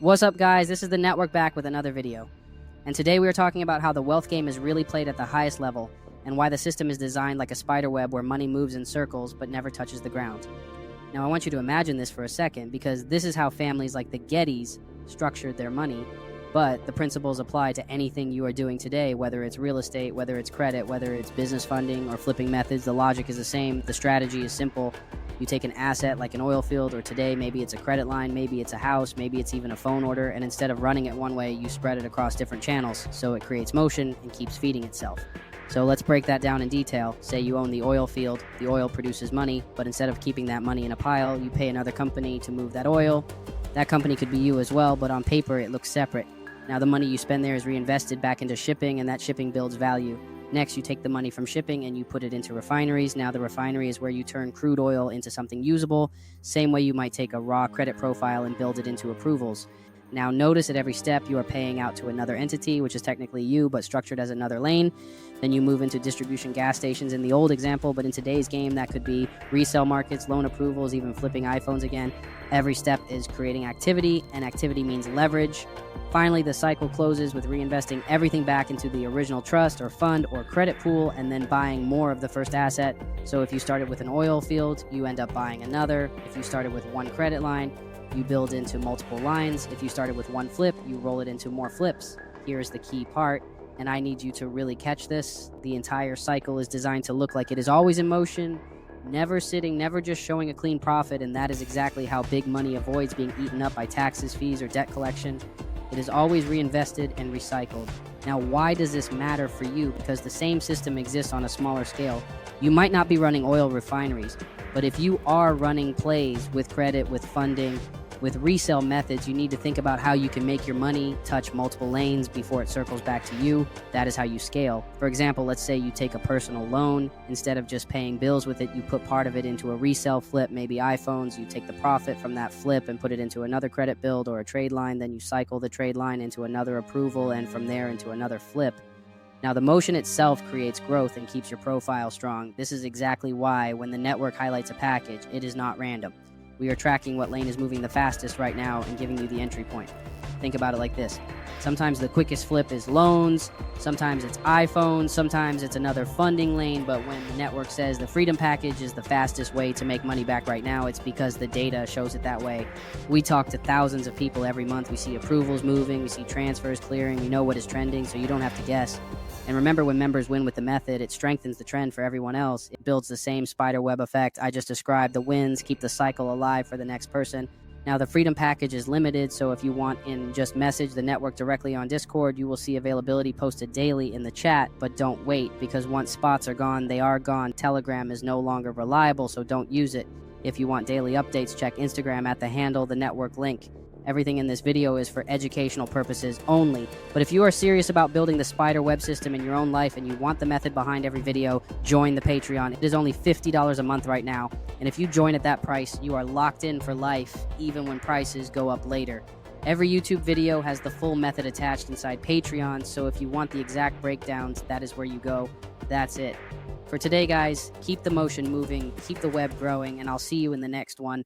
What's up, guys? This is the network back with another video. And today we are talking about how the wealth game is really played at the highest level and why the system is designed like a spider web where money moves in circles but never touches the ground. Now I want you to imagine this for a second because this is how families like the Gettys structured their money, but the principles apply to anything you are doing today, whether it's real estate, whether it's credit, whether it's business funding or flipping methods. The logic is the same. The strategy is simple. You take an asset like an oil field, or today maybe it's a credit line, maybe it's a house, maybe it's even a phone order, and instead of running it one way, you spread it across different channels so it creates motion and keeps feeding itself. So let's break that down in detail. Say you own the oil field, the oil produces money, but instead of keeping that money in a pile, you pay another company to move that oil. That company could be you as well, but on paper it looks separate. Now the money you spend there is reinvested back into shipping, and that shipping builds value. Next, you take the money from shipping and you put it into refineries. Now the refinery is where you turn crude oil into something usable, same way you might take a raw credit profile and build it into approvals. Now notice at every step you are paying out to another entity, which is technically you, but structured as another lane. Then you move into distribution gas stations in the old example, but in today's game that could be resale markets, loan approvals, even flipping iPhones again. Every step is creating activity, and activity means leverage. Finally, the cycle closes with reinvesting everything back into the original trust or fund or credit pool and then buying more of the first asset. So if you started with an oil field, you end up buying another. If you started with one credit line, you build into multiple lines. If you started with one flip, you roll it into more flips. Here's the key part, and I need you to really catch this. The entire cycle is designed to look like it is always in motion, never sitting, never just showing a clean profit, and that is exactly how big money avoids being eaten up by taxes, fees, or debt collection. It is always reinvested and recycled. Now, why does this matter for you? Because the same system exists on a smaller scale. You might not be running oil refineries, but if you are running plays with credit, with funding, with resale methods, you need to think about how you can make your money touch multiple lanes before it circles back to you. That is how you scale. For example, let's say you take a personal loan. Instead of just paying bills with it, you put part of it into a resale flip, maybe iPhones. You take the profit from that flip and put it into another credit build or a trade line. Then you cycle the trade line into another approval and from there into another flip. Now, the motion itself creates growth and keeps your profile strong. This is exactly why when the network highlights a package, it is not random. We are tracking what lane is moving the fastest right now and giving you the entry point. Think about it like this. Sometimes the quickest flip is loans, sometimes it's iPhones, sometimes it's another funding lane, but when the network says the freedom package is the fastest way to make money back right now, it's because the data shows it that way. We talk to thousands of people every month. We see approvals moving, we see transfers clearing, we know what is trending, so you don't have to guess. And remember, when members win with the method, it strengthens the trend for everyone else. It builds the same spider web effect I just described. The wins keep the cycle alive for the next person. Now, the freedom package is limited, so if you want in just message the network directly on Discord, you will see availability posted daily in the chat, but don't wait, because once spots are gone, they are gone. Telegram is no longer reliable, so don't use it. If you want daily updates, check Instagram at the handle, the network link. Everything in this video is for educational purposes only. But if you are serious about building the spider web system in your own life and you want the method behind every video, join the Patreon. It is only $50 a month right now. And if you join at that price, you are locked in for life, even when prices go up later. Every YouTube video has the full method attached inside Patreon, so if you want the exact breakdowns, that is where you go. That's it. For today, guys, keep the motion moving, keep the web growing, and I'll see you in the next one.